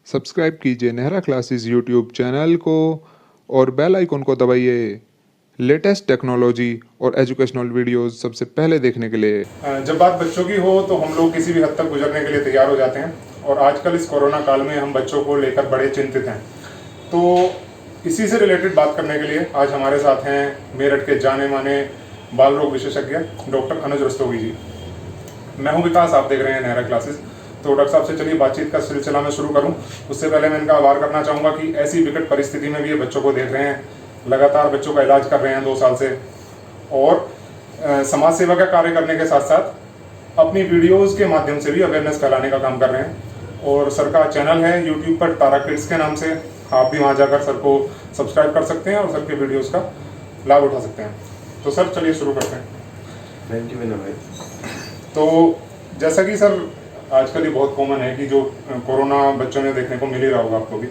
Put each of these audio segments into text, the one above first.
Subscribe कीजिए Nehra classes YouTube channel को और बेल आइकन को दबाइए लेटेस्ट टेक्नोलॉजी और एजुकेशनल वीडियोस सबसे पहले देखने के लिए। जब बात बच्चों की हो तो हम लोग किसी भी हद तक गुजरने के लिए तैयार हो जाते हैं और आजकल इस कोरोना काल में हम बच्चों को लेकर बड़े चिंतित हैं। तो इसी से रिलेटेड बात करने के लिए आज हमारे साथ हैं मेरठ के जाने माने बाल रोग विशेषज्ञ डॉक्टर अनुज रस्तोगी जी। मैं हूं विकास, आप देख रहे हैं नेहरा क्लासेस। तो डॉक्टर साहब से चलिए बातचीत का सिलसिला मैं शुरू करूं। उससे पहले मैं इनका आभार करना चाहूँगा कि ऐसी विकट परिस्थिति में भी ये बच्चों को देख रहे हैं, लगातार बच्चों का इलाज कर रहे हैं 2 साल से और समाज सेवा का कार्य करने के साथ साथ अपनी वीडियोस के माध्यम से भी अवेयरनेस फैलाने का काम कर रहे हैं। और सर का चैनल है यूट्यूब पर तारा किड्स के नाम से, आप भी वहाँ जाकर सर को सब्सक्राइब कर सकते हैं और सर के वीडियोस का लाभ उठा सकते हैं। तो सर चलिए शुरू करते हैं। थैंक यू विनय भाई। तो जैसा कि सर आजकल ये बहुत कॉमन है कि जो कोरोना बच्चों में देखने को मिल ही रहा होगा आपको भी,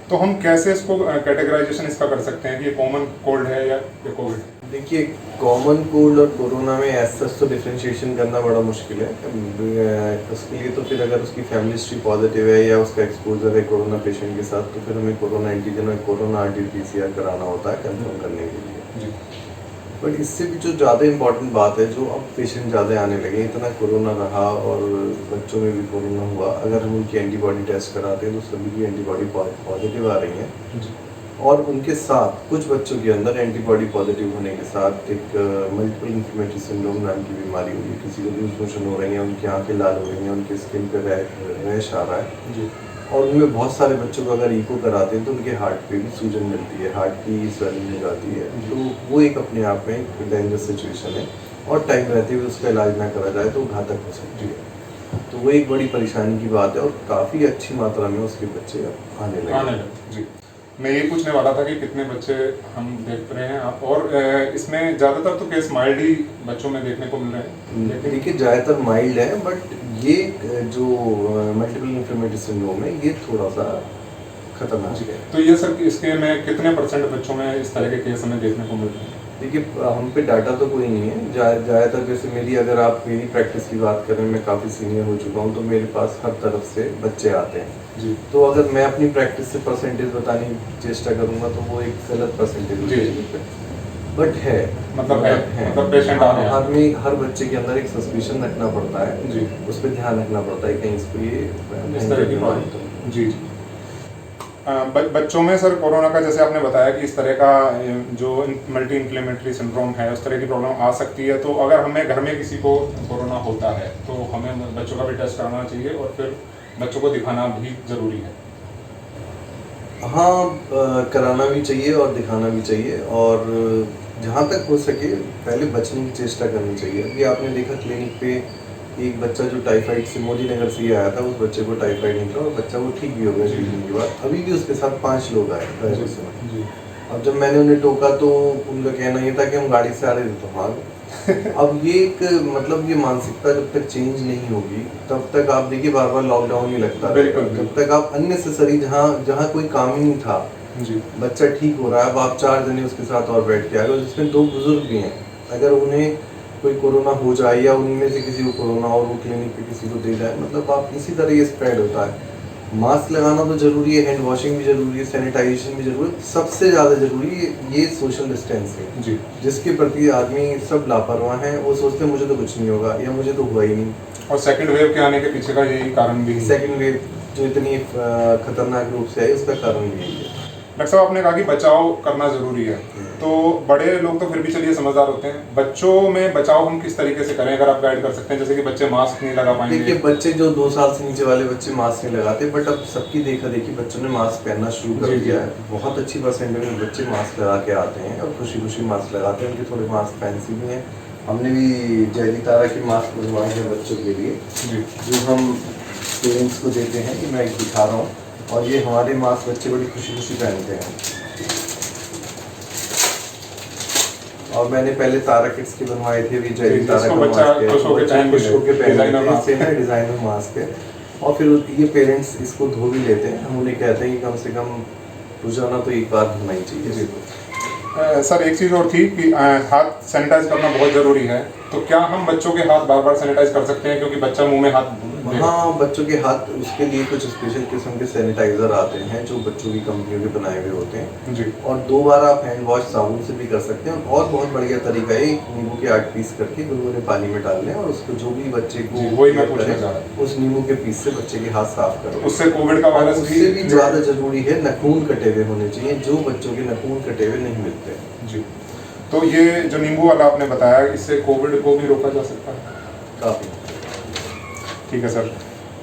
तो हम कैसे इसको कैटेगराइजेशन इसका कर सकते हैं कि ये कॉमन कोल्ड है या कोविड है? देखिए, कॉमन कोल्ड और कोरोना में ऐसा तो डिफरेंशिएशन करना बड़ा मुश्किल है। उसके लिए तो फिर अगर उसकी फैमिली हिस्ट्री पॉजिटिव है या उसका एक्सपोजर है कोरोना पेशेंट के साथ, तो फिर हमें कोरोना एंटीजन और कोरोना RT-PCR कराना होता है कंफर्म करने के लिए। बट इससे भी जो ज़्यादा इम्पोर्टेंट बात है, जो अब पेशेंट ज़्यादा आने लगे, इतना कोरोना रहा और बच्चों में भी कोरोना हुआ, अगर हम उनकी एंटीबॉडी टेस्ट कराते हैं तो सभी की एंटीबॉडी पॉजिटिव आ रही हैं। और उनके साथ कुछ बच्चों के अंदर एंटीबॉडी पॉजिटिव होने के साथ एक मल्टीपल इन्फ्लेमेटरी सिंड्रोम नाम की बीमारी हुई, किसी को लूज मोशन हो रही है, उनकी आँखें लाल हो रही हैं, उनके स्किन पर रैश आ रहा है। और उनमें बहुत सारे बच्चों को अगर इको कराते हैं तो उनके हार्ट पे भी सूजन मिलती है, हार्ट की स्वेलिंग हो जाती है। तो वो एक अपने आप में एक डेंजरस सिचुएशन है और टाइम रहते हुए उसका इलाज ना करा जाए तो घातक हो सकती है। तो वो एक बड़ी परेशानी की बात है और काफ़ी अच्छी मात्रा में उसके बच्चे अब आने लगे। जी, मैं ये पूछने वाला था कि कितने बच्चे हम देख रहे हैं आप, और इसमें ज़्यादातर तो केस माइल्ड ही बच्चों में देखने को मिल रहे हैं। देखिए, ज़्यादातर माइल्ड है, बट ये जो मल्टीपल इन्फ्लेमेटरी सिंड्रोम है ये थोड़ा सा खतरनाक है। तो ये सर इसके में कितने % बच्चों में इस तरह के केस हमें देखने को मिल रहे हैं? देखिए, हम पे डाटा तो कोई नहीं है। ज़्यादातर जैसे अगर आप मेरी प्रैक्टिस की बात करें, मैं काफ़ी सीनियर हो चुका हूँ, तो मेरे पास हर तरफ से बच्चे आते हैं जी। तो अगर मैं अपनी प्रैक्टिस से परसेंटेज बताने की चेष्टा करूँगा तो वो एक गलत परसेंटेज होगी, बट है मतलब पेशेंट आ रहे हैं। हर बच्चे के अंदर एक सस्पिशन रखना पड़ता है जी, उस पर ध्यान रखना पड़ता है कहीं इसको ये इस तरह की प्रॉब्लम। जी, बच्चों में सर कोरोना का जैसे आपने बताया कि इस तरह का जो मल्टी इन्फ्लेमेटरी सिंड्रोम है उस तरह की प्रॉब्लम आ सकती है। तो अगर हमें घर में किसी को कोरोना होता है तो हमें बच्चों का भी टेस्ट कराना चाहिए और फिर बच्चों को दिखाना भी ज़रूरी है। हाँ, कराना भी चाहिए और दिखाना भी चाहिए, और जहाँ तक हो सके पहले बचने की चेष्टा करनी चाहिए। अभी आपने देखा क्लिनिक पे एक बच्चा जो टाइफाइड से मोदी नगर से ही आया था, उस बच्चे को टाइफाइड निकला और बच्चा वो ठीक भी हो गया ट्रीटमेंट के बाद। अभी भी उसके साथ 5 लोग आए ड्राइवर से। अब जब मैंने उन्हें टोका तो उनका कहना ये था कि हम गाड़ी से आ रहे थे तो हाँ। अब ये एक मतलब ये मानसिकता जब तक चेंज नहीं होगी तब तक आप देखिए बार बार लॉकडाउन ही लगता है। जब तक आप अननेसेसरी जहाँ कोई काम ही नहीं था, बच्चा ठीक हो रहा है, अब आप 4 जने उसके साथ और बैठ के आ गए, जिसमें 2 बुजुर्ग भी हैं। अगर उन्हें कोई कोरोना हो जाए या उनमें से किसी को कोरोना और वो क्लिनिक पे किसी को दे जाए, मतलब आप इसी तरह ये स्प्रेड होता है। मास्क लगाना तो जरूरी है, हैंड वॉशिंग भी जरूरी है, सैनिटाइजेशन भी जरूरी है, सबसे ज़्यादा जरूरी है ये सोशल डिस्टेंसिंग जी, जिसके प्रति आदमी सब लापरवाह हैं। वो सोचते हैं मुझे तो कुछ नहीं होगा या मुझे तो हुआ ही नहीं। और सेकंड वेव के आने के पीछे का यही कारण भी है। सेकंड वेव जो इतनी खतरनाक रूप से है उसका कारण भी यही है। डॉक्टर साहब, आपने कहा कि बचाव करना जरूरी है, तो बड़े लोग तो फिर भी चलिए समझदार होते हैं, बच्चों में बचाव हम किस तरीके से करें अगर आप गाइड कर सकते हैं? जैसे कि बच्चे मास्क नहीं लगा पाएंगे। देखिए, बच्चे जो 2 साल से नीचे वाले बच्चे मास्क नहीं लगाते, बट अब सबकी देखा देखी बच्चों ने मास्क पहनना शुरू कर दिया है। बहुत अच्छी परसेंटेज में बच्चे मास्क लगा के आते हैं और खुशी खुशी मास्क लगाते हैं। उनके थोड़े मास्क फैंसी भी हैं। हमने भी जैली तारा के मास्क बनवाए हैं बच्चों के लिए, जो हम पेरेंट्स को देते हैं। कि मैं दिखा रहा हूँ, और ये हमारे मास्क बच्चे बड़ी खुशी खुशी पहनते हैं। और मैंने पहले तारा किड्स के बनवाए थे, जैली तारा का मास्क है, खुश होकर पहनते हैं, डिजाइनर मास्क है। और फिर ये पेरेंट्स इसको धो भी लेते हैं। हम उन्हें कहते हैं कि कम से कम रोजाना तो एक बार धोना ही चाहिए। सर, एक चीज़ और थी कि हाथ सैनिटाइज करना बहुत ज़रूरी है, तो क्या हम बच्चों के हाथ बार बार सैनिटाइज कर सकते हैं? क्योंकि बच्चा मुंह में हाथ वहाँ बच्चों के हाथ, उसके लिए कुछ स्पेशल किस्म के सैनिटाइजर आते हैं जो बच्चों की कंपनियों के बनाए हुए होते हैं जी। और 2 बार आप हैंड वॉश साबुन से भी कर सकते हैं। और बहुत बढ़िया तरीका है, एक नींबू के 8 पीस करके गुनगुने पानी में डाल लें और उसको जो भी बच्चे को वही मैं पूछना चाह रहा था, उस नींबू के पीस से बच्चे के हाथ साफ करें। उससे कोविड का वायरस उससे भी ज़्यादा जरूरी है नाखून कटे हुए होने चाहिए, जो बच्चों के नाखून कटे हुए नहीं मिलते। जी। तो ये जो नींबू वाला आपने बताया, इससे कोविड को भी रोका जा सकता है? काफ़ी ठीक है सर।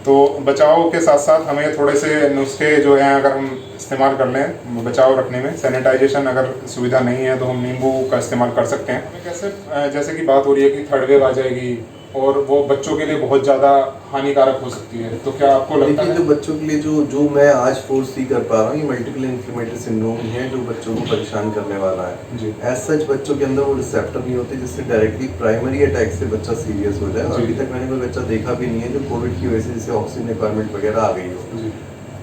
तो बचाव के साथ साथ हमें थोड़े से नुस्खे जो हैं अगर हम इस्तेमाल कर लें बचाव रखने में, सैनिटाइजेशन अगर सुविधा नहीं है तो हम नींबू का इस्तेमाल कर सकते हैं। हमें कैसे, जैसे कि बात हो रही है कि थर्ड वेव आ जाएगी और वो बच्चों के लिए बहुत ज़्यादा हानिकारक हो सकती है, तो क्या आपको लगता है? जो बच्चों के लिए जो मैं आज फोर्स सी कर पा रहा हूँ, ये मल्टीपल इन्फ्लेमेटरी सिंड्रोम है जो बच्चों को परेशान करने वाला है। जी। एज सच बच्चों के अंदर वो रिसेप्टर नहीं होते जिससे डायरेक्टली प्राइमरी अटैक से बच्चा सीरियस हो जाए। और अभी तक मैंने कोई बच्चा देखा भी नहीं है जो कोविड की वजह से जैसे ऑक्सीजन रिक्वायरमेंट वगैरह आ गई हो। जी।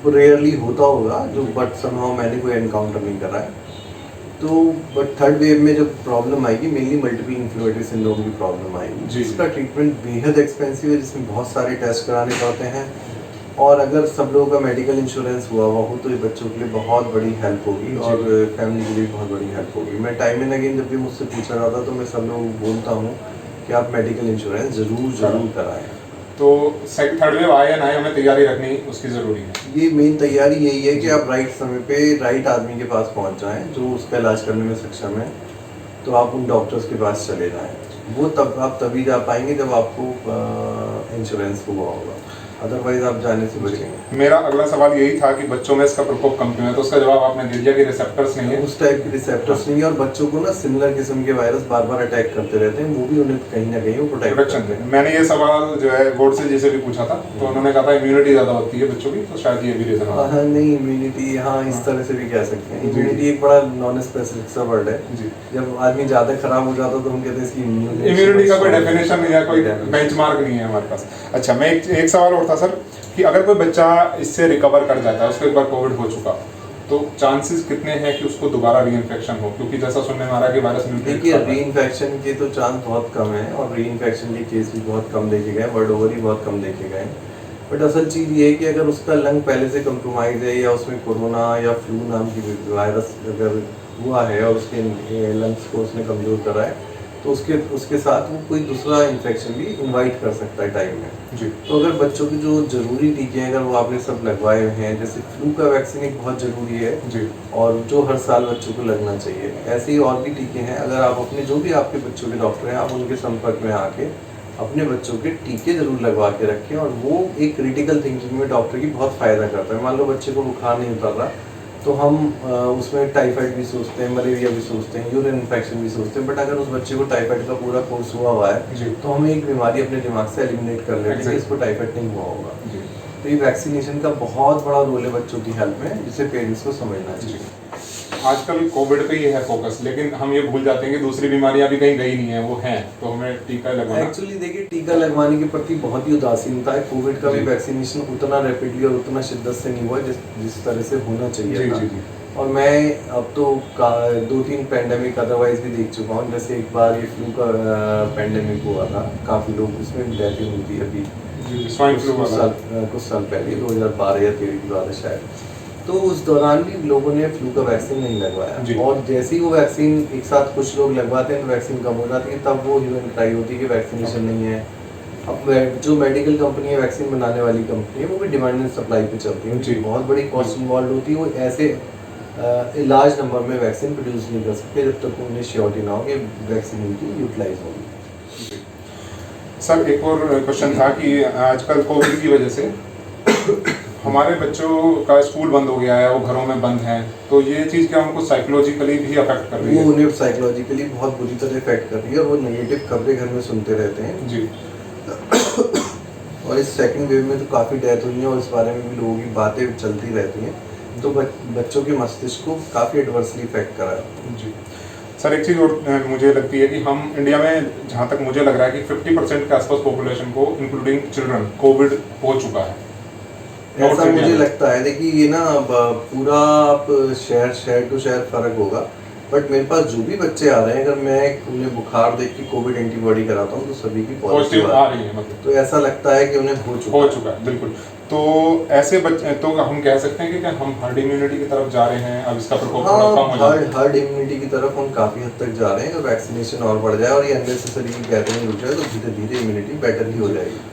वो रेयरली होता होगा जो, बट समहाउ मैंने कोई एनकाउंटर नहीं करा है। तो बट थर्ड वेव में जब प्रॉब्लम आएगी, मेनली मल्टीपल इन्फ्लेमेटरी सिंड्रोम की प्रॉब्लम आएगी जिसका ट्रीटमेंट बेहद एक्सपेंसिव है, जिसमें बहुत सारे टेस्ट कराने पड़ते हैं। और अगर सब लोगों का मेडिकल इंश्योरेंस हुआ हो तो ये बच्चों के लिए बहुत बड़ी हेल्प होगी और फैमिली के लिए बहुत बड़ी हेल्प होगी। मैं टाइम एंड अगेन जब भी मुझसे पूछा जाता तो मैं सब लोगों को बोलता हूँ कि आप मेडिकल इंश्योरेंस ज़रूर कराएं। तो थर्ड वेव आए या ना आए, हमें तैयारी रखनी उसकी ज़रूरी है। ये मेन तैयारी यही है कि आप राइट समय पे राइट आदमी के पास पहुंच जाएं जो उसका इलाज करने में सक्षम है। तो आप उन डॉक्टर्स के पास चले जाएं, वो तब आप तभी जा पाएंगे जब आपको इंश्योरेंस हुआ होगा, अदरवाइज आप जाने से बचेंगे। मेरा अगला सवाल यही था कि बच्चों में इसका प्रकोप कम क्यों है, तो उसका जवाब आपने दे दिया कि रिसेप्टर्स नहीं है, उस टाइप के रिसेप्टर्स नहीं है। और बच्चों को ना सिमिलर किस्म के वायरस बार बार अटैक करते रहते हैं, वो भी उन्हें कहीं ना कहीं वो प्रोटेक्ट करते हैं। मैंने ये सवाल जो है बोर्ड से जिसे भी पूछा था तो उन्होंने कहा था इम्यूनिटी ज़्यादा होती है बच्चों की, तो शायद ये भी रीजन है। हाँ नहीं, इम्यूनिटी, हाँ इस तरह से भी कह सकते हैं। इम्यूनिटी एक बड़ा नॉन स्पेसिफिक सा वर्ड है। जब आदमी ज़्यादा खराब हो जाता तो हम कहते हैं इसकी इम्यूनिटी का कोई डेफिनेशन नहीं है, कोई बेंचमार्क नहीं है हमारे पास। अच्छा, मैं एक सवाल और था सर कि अगर कोई बच्चा इससे रिकवर कर जाता है, उसको एक बार कोविड हो चुका, तो चांसेस कितने हैं कि उसको दोबारा रीइंफेक्शन हो? क्योंकि जैसा सुनने में आ रहा है कि वायरस म्यूटेट देखिए, रीइंफेक्शन के तो चांस बहुत कम है और रीइंफेक्शन के केस भी बहुत कम देखे गए, वर्ल्ड ओवर ही बहुत कम देखे गए। बट असल चीज़ ये है कि अगर उसका लंग पहले से कंप्रोमाइज है या उसमें कोरोना या फ्लू नाम की वायरस अगर हुआ है और उसके लंग्स को उसने कमज़ोर करा है तो उसके साथ वो कोई दूसरा इन्फेक्शन भी इनवाइट कर सकता है टाइम में। जी। तो अगर बच्चों के जो ज़रूरी टीके हैं अगर वो आपने सब लगवाए हुए हैं, जैसे फ्लू का वैक्सीन एक बहुत ज़रूरी है जी, और जो हर साल बच्चों को लगना चाहिए, ऐसे ही और भी टीके हैं। अगर आप अपने जो भी आपके बच्चों के डॉक्टर हैं आप उनके संपर्क में आके अपने बच्चों के टीके ज़रूर लगवा के रखें। और वो एक क्रिटिकल थिंकिंग में डॉक्टर की बहुत फ़ायदा करता है। मान लो बच्चे को बुखार नहीं उतर रहा तो हम उसमें टाइफाइड भी सोचते हैं, मलेरिया भी सोचते हैं, यूरिन इन्फेक्शन भी सोचते हैं। बट अगर उस बच्चे को टाइफाइड का पूरा कोर्स हुआ है तो हम एक बीमारी अपने दिमाग से एलिमिनेट कर लेते हैं कि इसको टाइफाइड नहीं हुआ होगा। तो ये वैक्सीनेशन का बहुत बड़ा रोल है बच्चों की हेल्थ में, जिसे पेरेंट्स को समझना चाहिए। आजकल कोविड पे ही है फोकस, लेकिन हम ये भूल जाते हैं कि दूसरी बीमारियां भी कहीं गई नहीं है, वो हैं, तो हमें टीका लगवाना। एक्चुअली देखिए, टीका लगवाने के प्रति बहुत ही उदासीनता है। कोविड का भी वैक्सीनेशन उतना रैपिडली और उतना शिद्दत से नहीं हुआ जिस तरह से होना चाहिए था। और मैं अब तो 2-3 पैंडेमिक अदरवाइज भी देख चुका हूँ। जैसे एक बार ये फ्लू का पैंडेमिक हुआ था, काफ़ी लोग उसमें डेथ हुई थी अभी स्वाइन फ्लू कुछ साल पहले, 2012 या 2013 की बात है शायद। तो उस दौरान भी लोगों ने फ्लू का वैक्सीन नहीं लगवाया और जैसे ही वो वैक्सीन एक साथ कुछ लोग लगवाते हैं तो वैक्सीन कम हो जाती है, तब वो ह्यूमन ट्राई होती है कि वैक्सीनेशन नहीं है। अब जो मेडिकल कंपनी है, वैक्सीन बनाने वाली कंपनी है, वो भी डिमांड एंड सप्लाई पे चलती है। उनकी बहुत बड़ी कॉस्ट इन्वॉल्व होती है। वो ऐसे लार्ज नंबर में वैक्सीन प्रोड्यूस नहीं कर सकते जब तक उन्हें श्योरिटी ना हो कि वैक्सीन उनकी यूटिलाइज होगी। सर, एक और क्वेश्चन था कि आजकल कोविड की वजह से हमारे बच्चों का स्कूल बंद हो गया है, वो घरों में बंद हैं, तो ये चीज़ क्या उनको साइकोलॉजिकली भी अफेक्ट कर रही है? वो उन्हें साइकोलॉजिकली बहुत बुरी तरह इफेक्ट कर रही है और वो नेगेटिव खबरें घर में सुनते रहते हैं जी। और इस सेकंड वेव में तो काफ़ी डेथ हुई है और इस बारे में भी लोगों की बातें चलती रहती हैं। तो बच्चों के मस्तिष्क को काफ़ी एडवर्सली इफेक्ट करा है। जी सर, एक चीज़ और मुझे लगती है कि हम इंडिया में, जहाँ तक मुझे लग रहा है कि 50% के आसपास पॉपुलेशन को इंक्लूडिंग चिल्ड्रन कोविड हो चुका है। ऐसा मुझे लगता है। देखिए, ये ना अब पूरा आप शहर टू शहर फ़र्क होगा, बट मेरे पास जो भी बच्चे आ रहे हैं, अगर मैं उन्हें बुखार देख के कोविड एंटीबॉडी कराता हूँ तो सभी की पॉजिटिव पॉजिटिव आ आ रही है मतलब तो ऐसा लगता है कि उन्हें हो हो चुका चुका है, बिल्कुल। तो ऐसे बच्चे तो हम कह सकते हैं कि क्या हम हर्ड इम्यूनिटी की तरफ जा रहे हैं, अब इसका प्रकोप थोड़ा कम हो हाँ, जाएगा। हर्ड इम्यूनिटी की तरफ हम काफी हद तक जा रहे हैं। अगर वैक्सीनेशन और बढ़ जाए और ये अननेसेसरी गैदरिंग रुक जाए तो धीरे धीरे इम्यूनिटी बेटर ही हो जाएगी।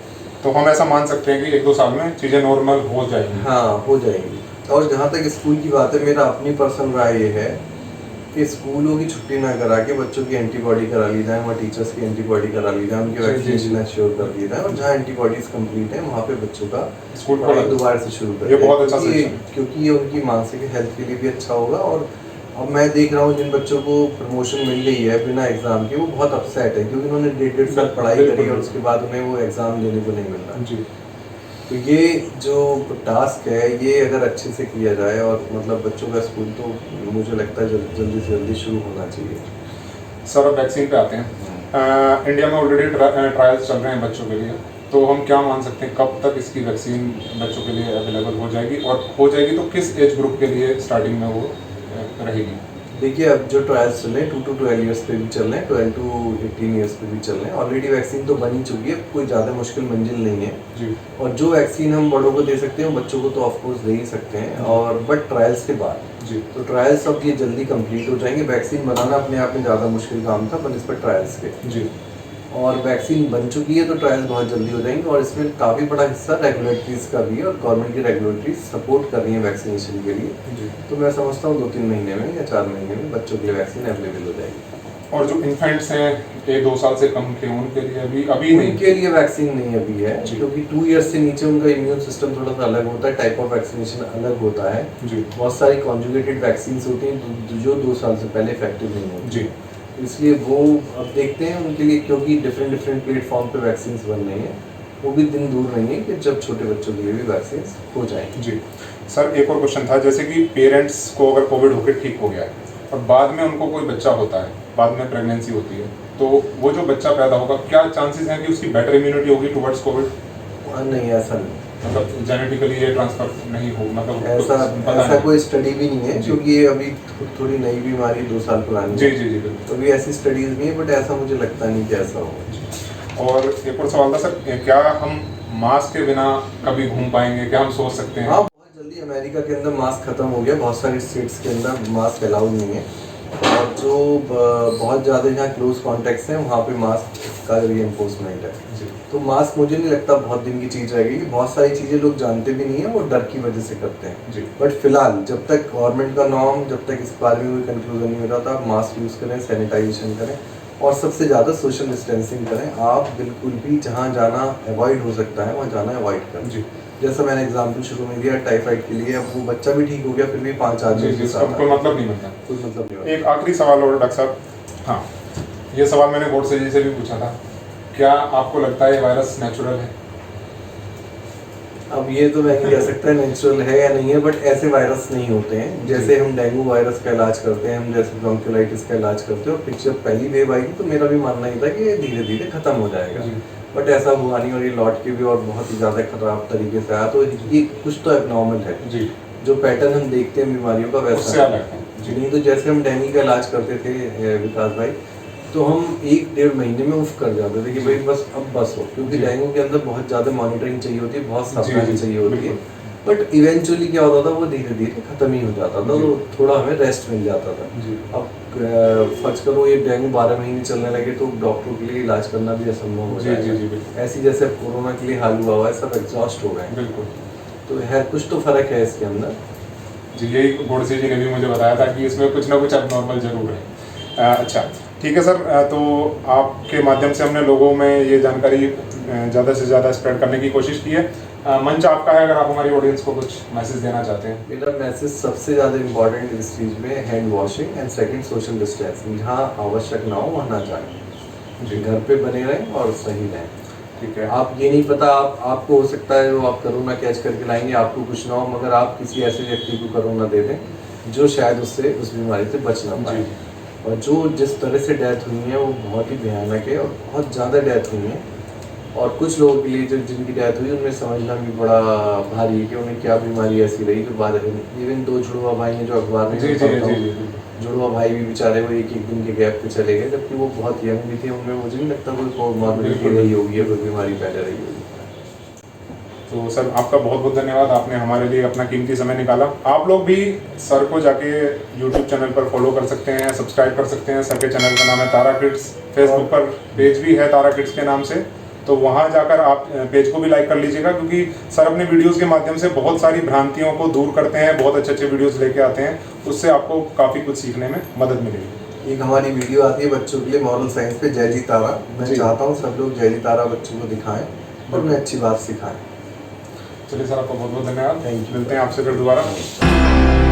तो हम ऐसा मान सकते हैं कि 1-2 साल में चीजें नॉर्मल हो जाएंगी। हाँ, हो जाएंगी। और जहाँ तक स्कूल की बात है, मेरा अपनी पर्सनल राय ये है कि स्कूलों की छुट्टी ना करा के बच्चों की एंटीबॉडी करा ली जाए, वहाँ टीचर्स की एंटीबॉडी करा ली जाए, उनके जी, जी, वैक्सीनेशन जी। एश्योर कर दिया जाए और जहाँ एंटीबॉडीज कंप्लीट है वहाँ पे बच्चों का स्कूल पढ़ाई खोला दोबारा से शुरू कर ये दें। बहुत अच्छा क्योंकि सजेशन है। क्योंकि ये उनकी मानसिक हेल्थ के लिए भी अच्छा होगा। और अब मैं देख रहा हूँ जिन बच्चों को प्रमोशन मिल गई है बिना एग्जाम के, वो बहुत अपसेट है क्योंकि उन्होंने 1.5 साल पढ़ाई बिल्कुल, करी और बिल्कुल। उसके बाद उन्हें वो एग्जाम देने को नहीं मिल रहा। जी। तो ये जो टास्क है ये अगर अच्छे से किया जाए और मतलब बच्चों का स्कूल तो मुझे लगता है जल्दी से जल्दी शुरू होना चाहिए। सर अब वैक्सीन पे आते हैं। इंडिया में ऑलरेडी ट्रायल्स चल रहे हैं बच्चों के लिए, तो हम क्या मान सकते हैं कब तक इसकी वैक्सीन बच्चों के लिए अवेलेबल हो जाएगी, और हो जाएगी तो किस एज ग्रुप के लिए स्टार्टिंग में वो रहेगी? देखिए, अब जो ट्रायल्स चल रहे हैं 2 to 12 ईयर्स पे भी चल रहे हैं, 12 to 18 ईयर्स पे भी चल रहे हैं। ऑलरेडी वैक्सीन तो बन ही चुकी है, कोई ज़्यादा मुश्किल मंजिल नहीं है। जी। और जो वैक्सीन हम बड़ों को दे सकते हैं वो बच्चों को तो ऑफकोर्स दे ही सकते हैं, और बट ट्रायल्स के बाद। जी। तो ट्रायल्स अब ये जल्दी कंप्लीट हो जाएंगे। वैक्सीन बनाना अपने आप में ज़्यादा मुश्किल काम था बनस्पत ट्रायल्स के, जी। और वैक्सीन बन चुकी है तो ट्रायल्स बहुत जल्दी हो जाएंगे। और इसमें काफ़ी बड़ा हिस्सा रेगुलेटरीज का भी है, और गवर्नमेंट की रेगुलेटरीज सपोर्ट कर रही है वैक्सीनेशन के लिए। जी। तो मैं समझता हूँ 2-3 महीने में या 4 महीने में बच्चों के लिए वैक्सीन अवेलेबल हो जाएगी। और जो इन्फेंट्स हैं 1-2 साल से कम के, उनके लिए अभी नहीं? उनके लिए वैक्सीन नहीं अभी है, जी। क्योंकि 2 ईयर्स से नीचे उनका इम्यून सिस्टम थोड़ा सा अलग होता है, टाइप ऑफ वैक्सीनेशन अलग होता है। जी। बहुत सारी कॉन्जुगेटेड वैक्सीन होती हैं जो 2 साल से पहले इफेक्टिव नहीं होती। जी। इसलिए वो अब देखते हैं उनके लिए, क्योंकि डिफरेंट प्लेटफॉर्म पे वैक्सीन बन रही हैं। वो भी दिन दूर नहीं है कि जब छोटे बच्चों के लिए भी वैक्सीन हो जाएंगे। जी। सर एक और क्वेश्चन था, जैसे कि पेरेंट्स को अगर कोविड होकर ठीक हो गया है और बाद में उनको कोई बच्चा होता है, बाद में प्रेगनेंसी होती है, तो वो जो बच्चा पैदा होगा, क्या चांसेस हैं कि उसकी बेटर इम्यूनिटी होगी टुवर्ड्स कोविड? नहीं, ऐसा नहीं, मतलब जेनेटिकली ये ट्रांसफर नहीं हो, मतलब ऐसा नहीं। कोई स्टडी भी नहीं है, जी। क्योंकि ये अभी थोड़ी नई बीमारी 2 साल पुरानी जी है। जी जी बिल्कुल। तो अभी ऐसी स्टडीज नहीं है, बट ऐसा मुझे लगता नहीं कि ऐसा होगा। और एक और सवाल था सर, क्या हम मास्क के बिना कभी घूम पाएंगे, क्या हम सोच सकते हैं? हाँ, बहुत जल्दी अमेरिका के अंदर मास्क खत्म हो गया, बहुत सारे स्टेट्स के अंदर मास्क अलाउड नहीं है। और जो बहुत ज़्यादा जहाँ क्लोज कॉन्टेक्ट्स हैं वहाँ पे मास्क का रीएनफोर्समेंट है। जी। तो मास्क मुझे नहीं लगता बहुत दिन की चीज़ रहेगी। बहुत सारी चीज़ें लोग जानते भी नहीं है, वो डर की वजह से करते हैं। जी। बट फिलहाल जब तक गवर्नमेंट का नॉर्म, जब तक इस बारे में कोई कंक्लूजन नहीं होता, तो आप मास्क यूज़ करें, सैनिटाइजेशन करें, और सबसे ज़्यादा सोशल डिस्टेंसिंग करें। आप बिल्कुल भी जहाँ जाना अवॉइड हो सकता है वहाँ जाना अवॉइड करें। जी। जैसा मैंने एग्जाम्पल शुरू में दिया टाइफाइड के लिए, अब वो बच्चा भी ठीक हो गया, फिर भी 5 आदमी जी उसके जी, साथ इसका कोई मतलब नहीं बनता। कोई मतलब नहीं होता। एक आखिरी सवाल और डॉक्टर साहब, हाँ, ये सवाल मैंने गोडसे जी से भी पूछा था, क्या आपको लगता है ये वायरस नेचुरल है? अब ये तो मैं नहीं कह सकता नेचुरल है या नहीं है, बट ऐसे वायरस नहीं होते हैं। जैसे हम डेंगू वायरस का इलाज करते हैं, हम जैसे ब्रोंकियोलाइटिस का इलाज करते हैं, और पिछले पहली वेव आई थी तो मेरा भी मानना ही था कि ये धीरे धीरे खत्म हो जाएगा। जी। बट ऐसा हुआ नहीं, और ये लौट के भी और बहुत ही ज़्यादा खराब तरीके से आया। तो ये कुछ तो एबनॉर्मल है। जी। जो पैटर्न हम देखते हैं बीमारियों का उससे वैसा अलग है। जी। नहीं। तो जैसे हम डेंगू का इलाज करते थे विकास भाई, तो हम 1-1.5 महीने में उफ कर जाते थे कि भाई बस अब बस हो, क्योंकि जी। डेंगू के अंदर बहुत ज़्यादा मॉनिटरिंग चाहिए होती है, बहुत जी, सावधानी जी, चाहिए होती है। बिल्कुल। बट इवेंचुअली क्या होता था, वो धीरे धीरे खत्म ही हो जाता था, जी। तो थोड़ा हमें रेस्ट मिल जाता था। जी। अब फर्ज करो ये डेंगू 12 महीने चलने लगे तो डॉक्टरों के लिए इलाज करना भी असंभव हो जी, जी, जी, जाएगा। बिल्कुल। ऐसी जैसे कोरोना के लिए हाल हुआ है, सब एग्जॉस्ट हो गए। बिल्कुल। तो है, कुछ तो फर्क है इसके अंदर। जी, यही गोडसे जी ने भी मुझे बताया था कि इसमें कुछ ना कुछ अब जरूर है। अच्छा, ठीक है सर, तो आपके माध्यम से हमने लोगों में ये जानकारी ज़्यादा से ज़्यादा स्प्रेड करने की कोशिश की है। मंच आपका है, अगर आप हमारी ऑडियंस को कुछ मैसेज देना चाहते हैं। मेरा मैसेज सबसे ज़्यादा इम्पोर्टेंट इस चीज़ में hand washing and second social distancing. जहाँ आवश्यक ना हो वहाँ ना जाएं, जी। घर पे बने रहें और सही रहें। ठीक है। आप ये नहीं पता, आपको हो सकता है वो आप कोरोना कैच करके लाएंगे, आपको कुछ ना हो, मगर आप किसी ऐसे व्यक्ति को कोरोना दे दें जो शायद उससे उस बीमारी से बच ना पाए। जी। और जो जिस तरह से डेथ हुई है वो बहुत ही भयानक है, और बहुत ज़्यादा डेथ हुई है। और कुछ लोगों के लिए जो जिनकी डेथ हुई उनमें समझना भी बड़ा भारी है कि उन्हें क्या बीमारी ऐसी रही जो बाद इवन 2 जुड़वा भाई हैं जो अखबार में जी, मैं जी, पढ़ता जी, हूँ, जी, बिल्कुल। जुड़वा भाई भी बेचारे वो एक एक दिन के गैप पे चले गए, जबकि वो बहुत यंग भी थे, उनमें मुझे नहीं लगता कोई कोमॉर्बिडिटी रही होगी या कोई बीमारी पहले रही होगी। तो सर आपका बहुत बहुत धन्यवाद, आपने हमारे लिए अपना कीमती समय निकाला। आप लोग भी सर को जाके यूट्यूब चैनल पर फॉलो कर सकते हैं, सब्सक्राइब कर सकते हैं। सर के चैनल का नाम है तारा किड्स, फेसबुक पर पेज भी है तारा किड्स के नाम से, तो वहाँ जाकर आप पेज को भी लाइक कर लीजिएगा, क्योंकि सर अपने वीडियोस के माध्यम से बहुत सारी भ्रांतियों को दूर करते हैं, बहुत अच्छे अच्छे वीडियोस लेके आते हैं, उससे आपको काफ़ी कुछ सीखने में मदद मिलेगी। एक हमारी वीडियो आती है बच्चों के लिए मॉरल साइंस पे, जय जी तारा। मैं जी। चाहता हूँ सब लोग जय जी तारा बच्चों को दिखाएं और उन्हें अच्छी बात सिखाएं। चलिए सर, आपका बहुत बहुत धन्यवाद, Thank you. मिलते हैं आपसे फिर दोबारा।